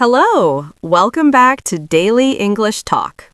Hello! Welcome back to Daily English Talk.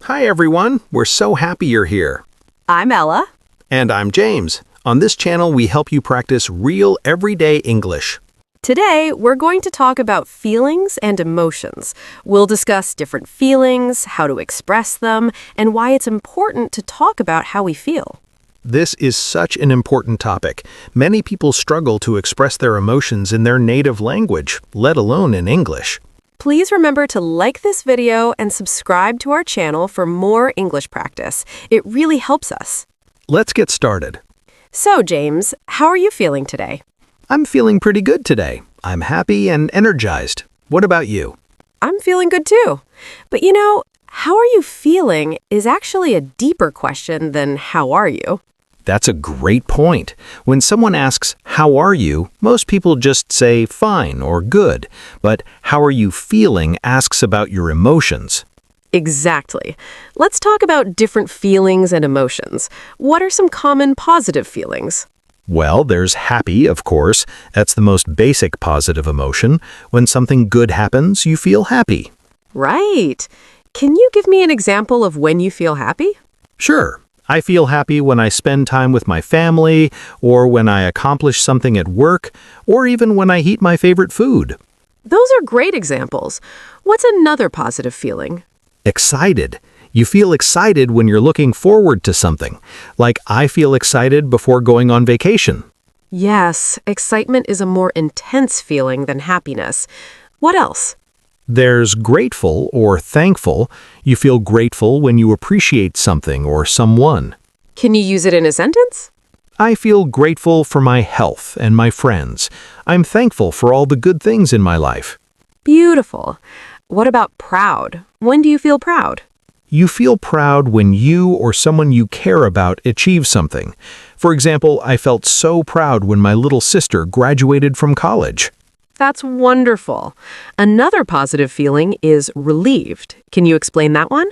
Hi everyone, we're so happy you're here. I'm Ella. And I'm James. On this channel, we help you practice real everyday English. Today, we're going to talk about feelings and emotions. We'll discuss different feelings, how to express them, and why it's important to talk about how we feel. This is such an important topic. Many people struggle to express their emotions in their native language, let alone in English. Please remember to like this video and subscribe to our channel for more English practice. It really helps us. Let's get started. So, James, how are you feeling today? I'm feeling pretty good today. I'm happy and energized. What about you? I'm feeling good too. But how are you feeling is actually a deeper question than how are you? That's a great point. When someone asks, "How are you?" most people just say fine or good. But "How are you feeling?" asks about your emotions. Exactly. Let's talk about different feelings and emotions. What are some common positive feelings? Well, there's happy, of course. That's the most basic positive emotion. When something good happens, you feel happy. Right. Can you give me an example of when you feel happy? Sure. I feel happy when I spend time with my family, or when I accomplish something at work, or even when I eat my favorite food. Those are great examples. What's another positive feeling? Excited. You feel excited when you're looking forward to something. Like I feel excited before going on vacation. Yes, excitement is a more intense feeling than happiness. What else? There's grateful or thankful. You feel grateful when you appreciate something or someone. Can you use it in a sentence? I feel grateful for my health and my friends. I'm thankful for all the good things in my life. Beautiful. What about proud? When do you feel proud? You feel proud when you or someone you care about achieves something. For example, I felt so proud when my little sister graduated from college. That's wonderful. Another positive feeling is relieved. Can you explain that one?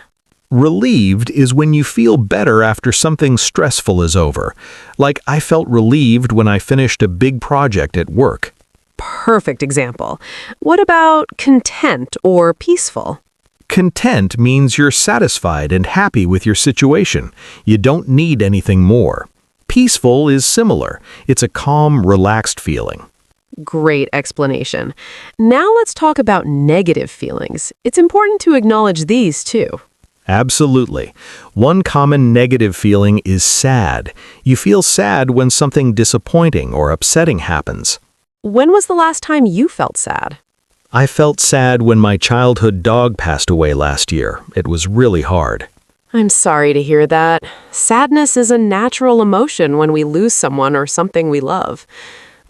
Relieved is when you feel better after something stressful is over. Like I felt relieved when I finished a big project at work. Perfect example. What about content or peaceful? Content means you're satisfied and happy with your situation. You don't need anything more. Peaceful is similar. It's a calm, relaxed feeling. Great explanation. Now let's talk about negative feelings. It's important to acknowledge these too. Absolutely. One common negative feeling is sad. You feel sad when something disappointing or upsetting happens. When was the last time you felt sad? I felt sad when my childhood dog passed away last year. It was really hard. I'm sorry to hear that. Sadness is a natural emotion when we lose someone or something we love.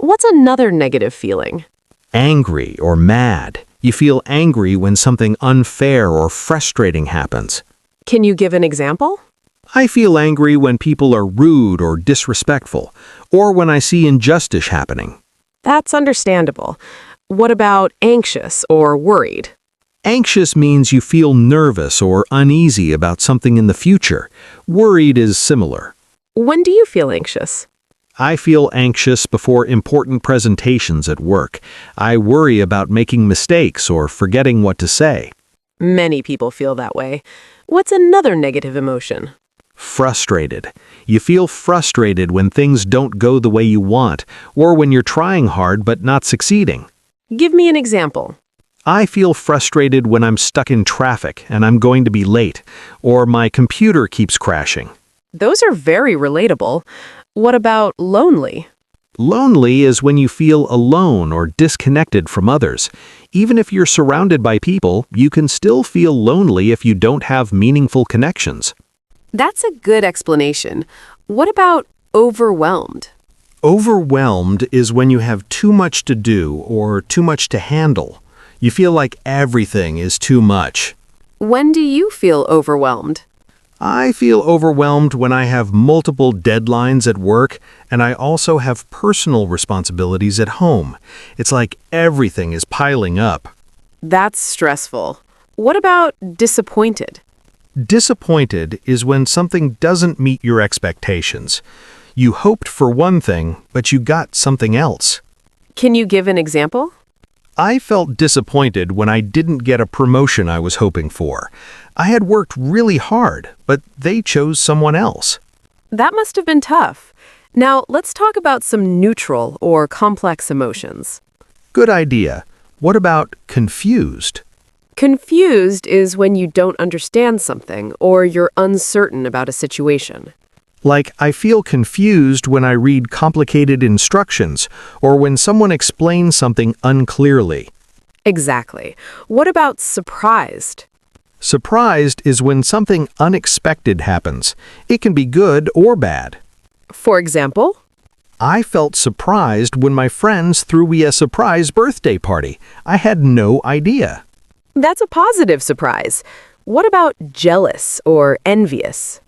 What's another negative feeling? Angry or mad. You feel angry when something unfair or frustrating happens. Can you give an example? I feel angry when people are rude or disrespectful, or when I see injustice happening. That's understandable. What about anxious or worried? Anxious means you feel nervous or uneasy about something in the future. Worried is similar. When do you feel anxious? I feel anxious before important presentations at work. I worry about making mistakes or forgetting what to say. Many people feel that way. What's another negative emotion? Frustrated. You feel frustrated when things don't go the way you want, or when you're trying hard but not succeeding. Give me an example. I feel frustrated when I'm stuck in traffic and I'm going to be late, or my computer keeps crashing. Those are very relatable. What about lonely? Lonely is when you feel alone or disconnected from others. Even if you're surrounded by people, you can still feel lonely if you don't have meaningful connections. That's a good explanation. What about overwhelmed? Overwhelmed is when you have too much to do or too much to handle. You feel like everything is too much. When do you feel overwhelmed? I feel overwhelmed when I have multiple deadlines at work, and I also have personal responsibilities at home. It's like everything is piling up. That's stressful. What about disappointed? Disappointed is when something doesn't meet your expectations. You hoped for one thing, but you got something else. Can you give an example? I felt disappointed when I didn't get a promotion I was hoping for. I had worked really hard, but they chose someone else. That must have been tough. Now, let's talk about some neutral or complex emotions. Good idea. What about confused? Confused is when you don't understand something or you're uncertain about a situation. Like, I feel confused when I read complicated instructions or when someone explains something unclearly. Exactly. What about surprised? Surprised is when something unexpected happens. It can be good or bad. For example? I felt surprised when my friends threw me a surprise birthday party. I had no idea. That's a positive surprise. What about jealous or envious?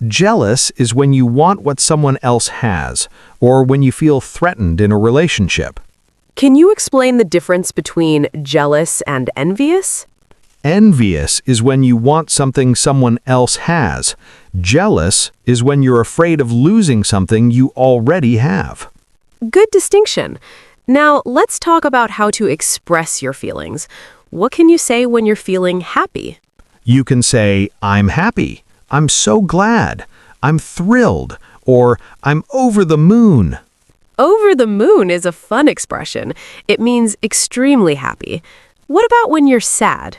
Jealous is when you want what someone else has, or when you feel threatened in a relationship. Can you explain the difference between jealous and envious? Envious is when you want something someone else has. Jealous is when you're afraid of losing something you already have. Good distinction. Now, let's talk about how to express your feelings. What can you say when you're feeling happy? You can say, I'm happy, I'm so glad, I'm thrilled, or I'm over the moon. Over the moon is a fun expression. It means extremely happy. What about when you're sad?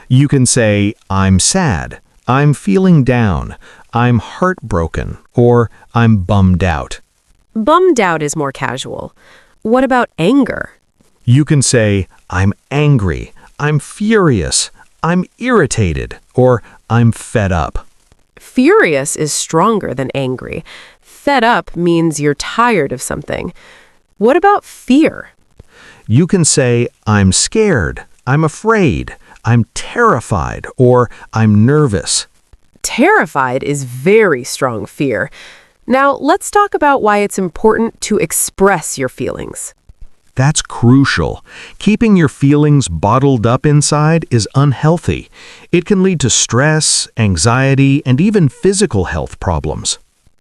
You can say, I'm sad, I'm feeling down, I'm heartbroken, or I'm bummed out. Bummed out is more casual. What about anger? You can say, I'm angry, I'm furious, I'm irritated, or I'm fed up. Furious is stronger than angry. Fed up means you're tired of something. What about fear? You can say, I'm scared, I'm afraid, I'm terrified, or I'm nervous. Terrified is very strong fear. Now, let's talk about why it's important to express your feelings. That's crucial. Keeping your feelings bottled up inside is unhealthy. It can lead to stress, anxiety, and even physical health problems.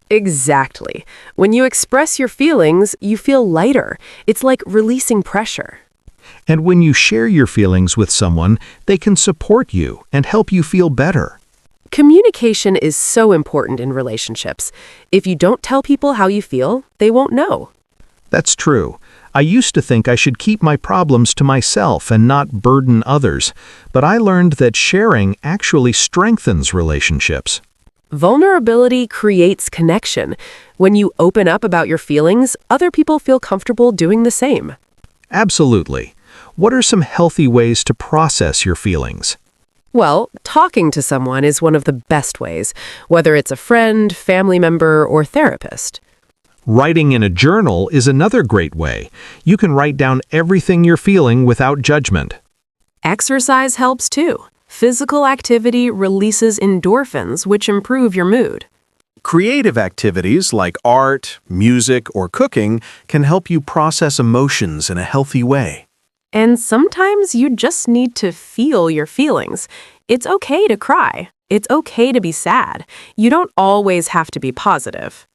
Exactly. When you express your feelings, you feel lighter. It's like releasing pressure. And when you share your feelings with someone, they can support you and help you feel better. Communication is so important in relationships. If you don't tell people how you feel, they won't know. That's true. I used to think I should keep my problems to myself and not burden others, but I learned that sharing actually strengthens relationships. Vulnerability creates connection. When you open up about your feelings, other people feel comfortable doing the same. Absolutely. What are some healthy ways to process your feelings? Well, talking to someone is one of the best ways, whether it's a friend, family member, or therapist. Writing in a journal is another great way. You can write down everything you're feeling without judgment. Exercise helps too. Physical activity releases endorphins, which improve your mood. Creative activities like art, music, or cooking can help you process emotions in a healthy way. And sometimes you just need to feel your feelings. It's okay to cry. It's okay to be sad. You don't always have to be positive.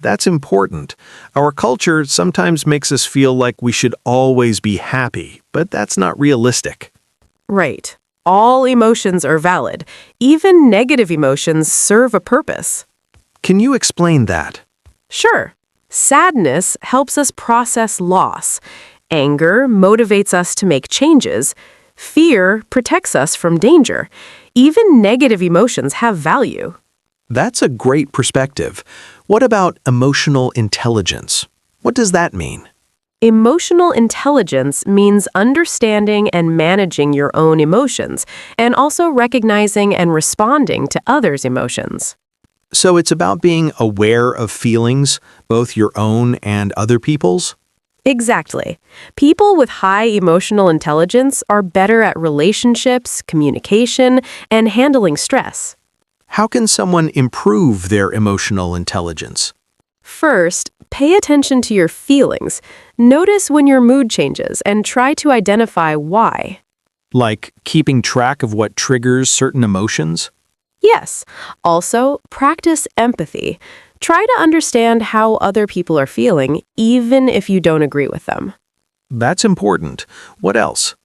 That's important. Our culture sometimes makes us feel like we should always be happy, but that's not realistic. Right. All emotions are valid. Even negative emotions serve a purpose. Can you explain that? Sure. Sadness helps us process loss. Anger motivates us to make changes. Fear protects us from danger. Even negative emotions have value. That's a great perspective. What about emotional intelligence? What does that mean? Emotional intelligence means understanding and managing your own emotions, and also recognizing and responding to others' emotions. So it's about being aware of feelings, both your own and other people's? Exactly. People with high emotional intelligence are better at relationships, communication, and handling stress. How can someone improve their emotional intelligence? First, pay attention to your feelings. Notice when your mood changes and try to identify why. Like keeping track of what triggers certain emotions? Yes. Also, practice empathy. Try to understand how other people are feeling, even if you don't agree with them. That's important. What else?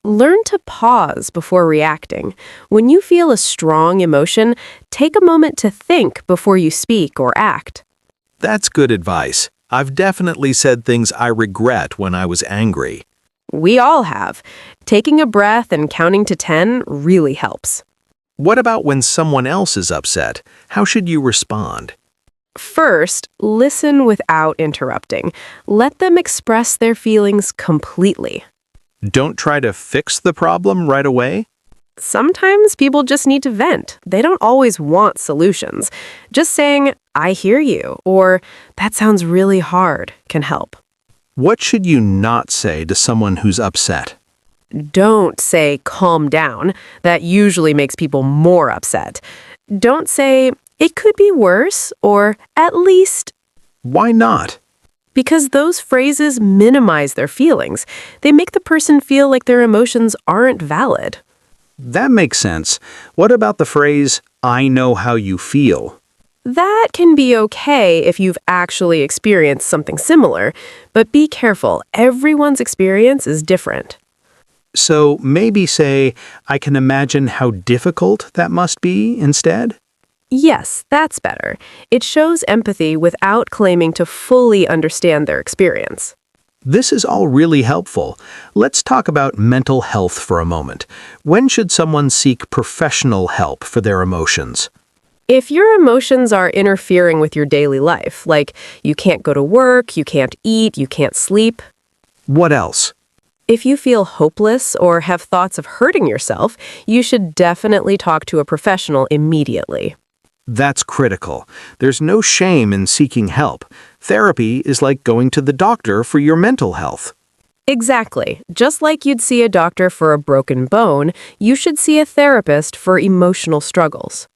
Learn to pause before reacting. When you feel a strong emotion, take a moment to think before you speak or act. That's good advice. I've definitely said things I regret when I was angry. We all have. Taking a breath and counting to 10 really helps. What about when someone else is upset? How should you respond? First, listen without interrupting. Let them express their feelings completely. Don't try to fix the problem right away. Sometimes people just need to vent. They don't always want solutions. Just saying, I hear you, or that sounds really hard, can help. What should you not say to someone who's upset? Don't say, calm down. That usually makes people more upset. Don't say, it could be worse, or at least, Why not? because those phrases minimize their feelings. They make the person feel like their emotions aren't valid. That makes sense. What about the phrase, I know how you feel? That can be okay if you've actually experienced something similar, but be careful. Everyone's experience is different. So maybe say, I can imagine how difficult that must be instead? Yes, that's better. It shows empathy without claiming to fully understand their experience. This is all really helpful. Let's talk about mental health for a moment. When should someone seek professional help for their emotions? If your emotions are interfering with your daily life, like you can't go to work, you can't eat, you can't sleep. What else? If you feel hopeless or have thoughts of hurting yourself, you should definitely talk to a professional immediately. That's critical. There's no shame in seeking help. Therapy is like going to the doctor for your mental health. Exactly. Just like you'd see a doctor for a broken bone, you should see a therapist for emotional struggles.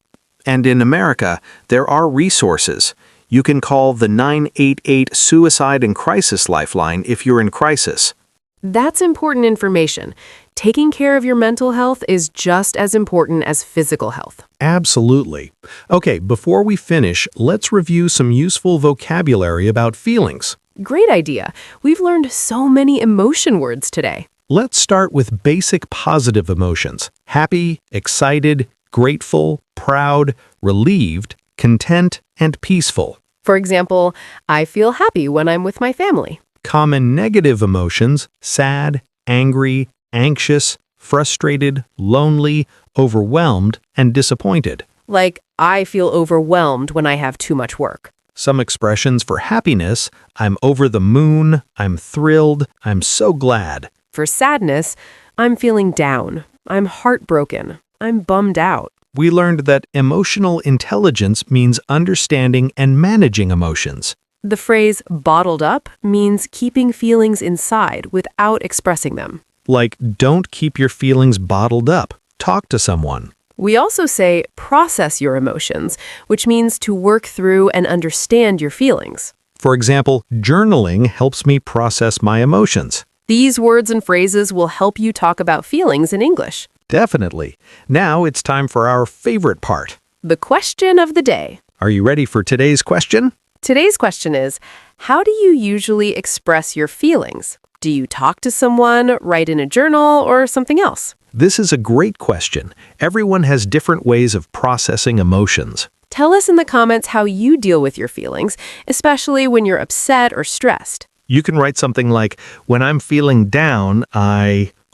And in America, there are resources. You can call the 988 Suicide and Crisis Lifeline if you're in crisis. That's important information. Taking care of your mental health is just as important as physical health. Absolutely. Okay, before we finish, let's review some useful vocabulary about feelings. Great idea. We've learned so many emotion words today. Let's start with basic positive emotions: happy, excited, grateful, proud, relieved, content, and peaceful. For example, I feel happy when I'm with my family. Common negative emotions: sad, angry, anxious, frustrated, lonely, overwhelmed, and disappointed. Like, I feel overwhelmed when I have too much work. Some expressions for happiness: I'm over the moon, I'm thrilled, I'm so glad. For sadness, I'm feeling down. I'm heartbroken. I'm bummed out. We learned that emotional intelligence means understanding and managing emotions. The phrase bottled up means keeping feelings inside without expressing them. Like, don't keep your feelings bottled up. Talk to someone. We also say process your emotions, which means to work through and understand your feelings. For example, journaling helps me process my emotions. These words and phrases will help you talk about feelings in English. Definitely. Now it's time for our favorite part. The question of the day. Are you ready for today's question? Today's question is, how do you usually express your feelings? Do you talk to someone, write in a journal, or something else? This is a great question. Everyone has different ways of processing emotions. Tell us in the comments how you deal with your feelings, especially when you're upset or stressed. You can write something like, when I'm feeling down,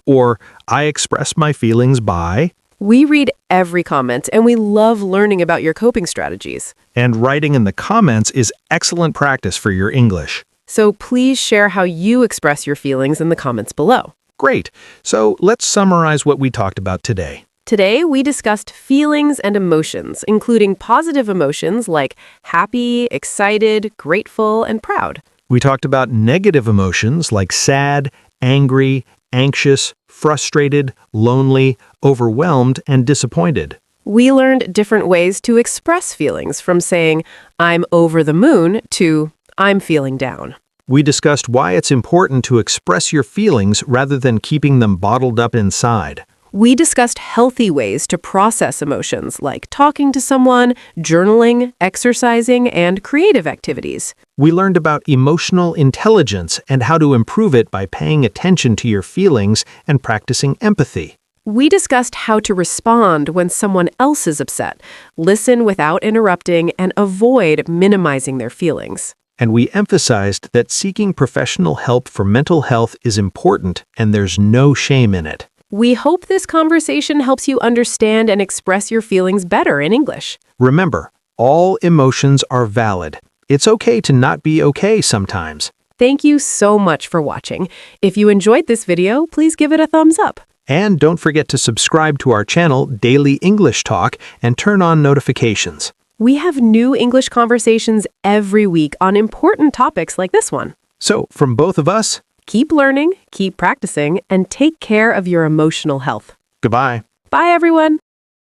or I express my feelings by. We read every comment, and we love learning about your coping strategies. And writing in the comments is excellent practice for your English. So please share how you express your feelings in the comments below. Great. So let's summarize what we talked about today. Today, we discussed feelings and emotions, including positive emotions like happy, excited, grateful, and proud. We talked about negative emotions like sad, angry, anxious, frustrated, lonely, overwhelmed, and disappointed. We learned different ways to express feelings, from saying, I'm over the moon, to I'm feeling down. We discussed why it's important to express your feelings rather than keeping them bottled up inside. We discussed healthy ways to process emotions, like talking to someone, journaling, exercising, and creative activities. We learned about emotional intelligence and how to improve it by paying attention to your feelings and practicing empathy. We discussed how to respond when someone else is upset, listen without interrupting, and avoid minimizing their feelings. And we emphasized that seeking professional help for mental health is important and there's no shame in it. We hope this conversation helps you understand and express your feelings better in English. Remember, all emotions are valid. It's okay to not be okay sometimes. Thank you so much for watching. If you enjoyed this video, please give it a thumbs up. And don't forget to subscribe to our channel, Daily English Talk, and turn on notifications. We have new English conversations every week on important topics like this one. So, from both of us, Keep learning, keep practicing, and take care of your emotional health. goodbye. Bye, everyone.